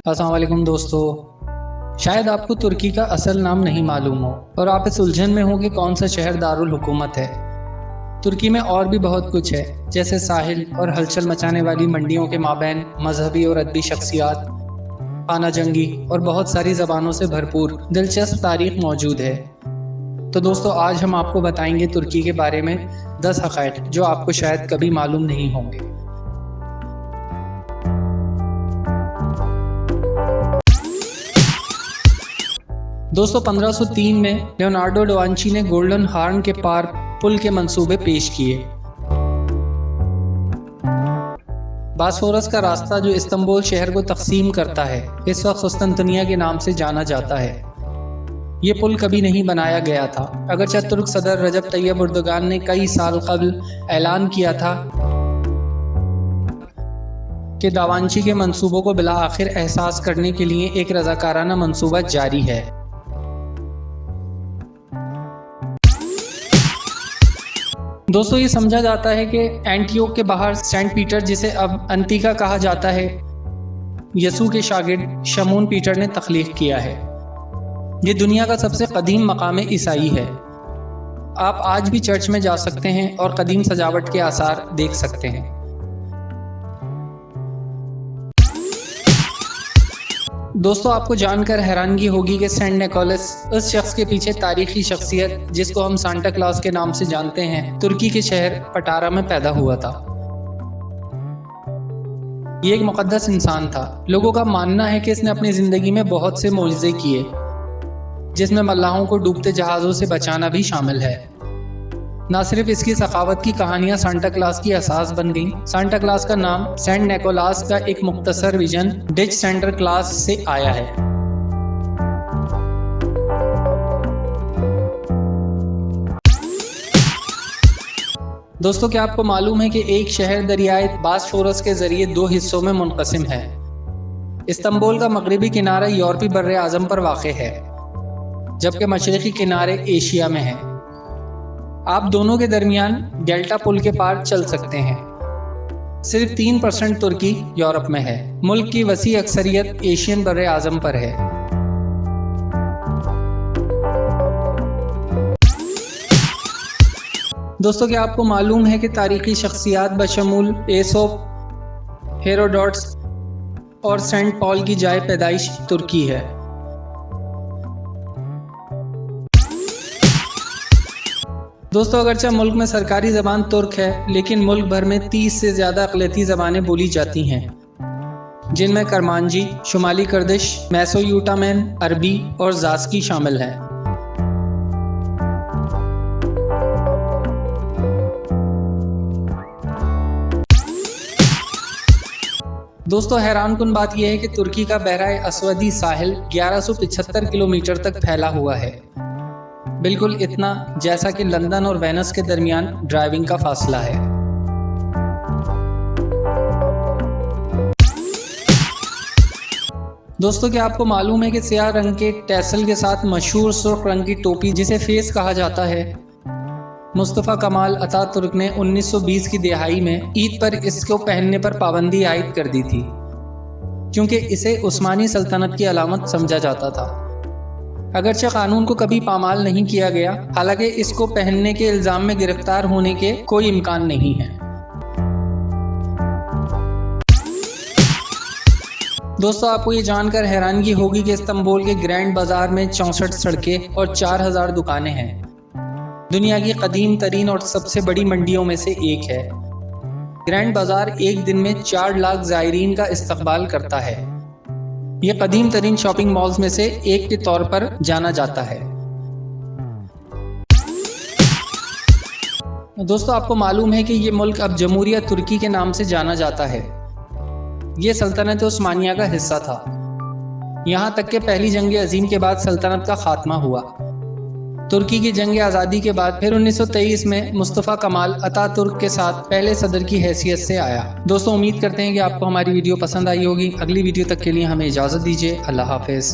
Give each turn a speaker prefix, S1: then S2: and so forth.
S1: अस्सलाम वालेकुम दोस्तों। शायद आपको तुर्की का असल नाम नहीं मालूम हो और आप इस उलझन में हो कि कौन सा शहर दारुल हुकूमत है। तुर्की में और भी बहुत कुछ है, जैसे साहिल और हलचल मचाने वाली मंडियों के माबैन मजहबी और अदबी शख्सियात, खाना जंगी और बहुत सारी ज़बानों से भरपूर दिलचस्प तारीख मौजूद है। तो दोस्तों, आज हम आपको बताएंगे तुर्की के बारे में 10 हक़ाइक़ जो आपको शायद कभी मालूम नहीं होंगे। दोस्तों, 1503 में लियोनार्डो डा विंची ने गोल्डन हॉर्न के पार पुल के मंसूबे पेश किए। बास्फोरस का रास्ता जो इस्तांबुल शहर को तकसीम करता है, इस वक्त कुस्तुनतनिया के नाम से जाना जाता है। ये पुल कभी नहीं बनाया गया था, अगरचे तुर्क सदर रजब तैयब एर्दोगान ने कई साल कबल ऐलान किया था कि दा विंची के मंसूबों को बिला आखिर एहसास करने के लिए एक रज़ाकाराना मंसूबा जारी है। दोस्तों, ये समझा जाता है कि एंटियोक के बाहर सेंट पीटर, जिसे अब अंतिका कहा जाता है, यसू के शागिर्द शमून पीटर ने तख्लीक किया है। ये दुनिया का सबसे कदीम मकाम ईसाई है। आप आज भी चर्च में जा सकते हैं और कदीम सजावट के आसार देख सकते हैं। दोस्तों, आपको जानकर हैरानगी होगी कि सेंट निकोलस, उस शख्स के पीछे तारीखी शख्सियत जिसको हम सांता क्लॉस के नाम से जानते हैं, तुर्की के शहर पटारा में पैदा हुआ था। ये एक मुक़द्दस इंसान था। लोगों का मानना है कि इसने अपनी ज़िंदगी में बहुत से मोजज़े किए, जिसमें मल्लाहों को डूबते जहाज़ों से बचाना भी शामिल है। न सिर्फ इसकी सखावत की कहानियाँ सांता क्लॉस की असास बन गईं, सांता क्लॉस का नाम सेंट निकोलास का एक मुख्तसर विजन डिच सेंटर क्लास से आया है। दोस्तों, क्या आपको मालूम है कि एक शहर दरियाए बास्फोरस के जरिए 2 हिस्सों में मुनक़सिम है। इस्तांबुल का मगरबी किनारा यूरोपी बर्रे आज़म पर वाक़े है, जबकि मशरिक़ी किनारे एशिया में है। आप दोनों के दरमियान डेल्टा पुल के पार चल सकते हैं। सिर्फ 3% तुर्की यूरोप में है। मुल्क की वसी अक्सरियत एशियन बर्रे आज़म पर है। दोस्तों, क्या आपको मालूम है कि तारीखी शख्सियात बशमूल एसोप, हेरोडोटस और सेंट पॉल की जाए पैदाइश तुर्की है। दोस्तों, अगरचे मुल्क में सरकारी ज़बान तुर्क है, लेकिन मुल्क भर में 30 से ज़्यादा अक़लियती ज़बानें बोली जाती हैं, जिनमें करमांजी, शुमाली कर्दिश, मैसोयूटामेन, अरबी और ज़ास्की शामिल हैं। दोस्तों, हैरानकुन बात यह है कि तुर्की का बहराए अस्वदी साहिल 1175 किलोमीटर तक फैला हुआ है, बिल्कुल इतना जैसा कि लंदन और वेनिस के दरमियान ड्राइविंग का फासला है। दोस्तों, क्या आपको मालूम है कि स्याह रंग के टैसल के साथ मशहूर सुर्ख रंग की टोपी, जिसे फेस कहा जाता है, मुस्तफ़ा कमाल अतातुर्क ने 1920 की दिहाई में ईद पर इसको पहनने पर पाबंदी आयद कर दी थी, क्योंकि इसे उस्मानी सल्तनत की अलामत समझा जाता था। अगरचे कानून को कभी पामाल नहीं किया गया, हालांकि इसको पहनने के इल्ज़ाम में गिरफ्तार होने के कोई इम्कान नहीं है। दोस्तों, आपको ये जानकर हैरानगी होगी कि इस्तांबुल के ग्रैंड बाजार में 64 सड़कें और 4000 दुकानें हैं। दुनिया की कदीम तरीन और सबसे बड़ी मंडियों में से एक है। ग्रैंड बाजार एक दिन में 4 लाख ज़ायरीन का इस्तकबाल करता है। ये कदीम तरीन शॉपिंग मॉल्स में से एक के तौर पर जाना जाता है। दोस्तों, आपको मालूम है कि ये मुल्क अब जमहूरिया तुर्की के नाम से जाना जाता है। ये सल्तनत उस्मानिया का हिस्सा था, यहाँ तक कि पहली जंग अजीम के बाद सल्तनत का खात्मा हुआ। तुर्की की जंग आज़ादी के बाद फिर 1923 में मुस्तफ़ा कमाल अतातुर्क के साथ पहले सदर की हैसियत से आया। दोस्तों, उम्मीद करते हैं कि आपको हमारी वीडियो पसंद आई होगी। अगली वीडियो तक के लिए हमें इजाज़त दीजिए। अल्लाह हाफ़िज़।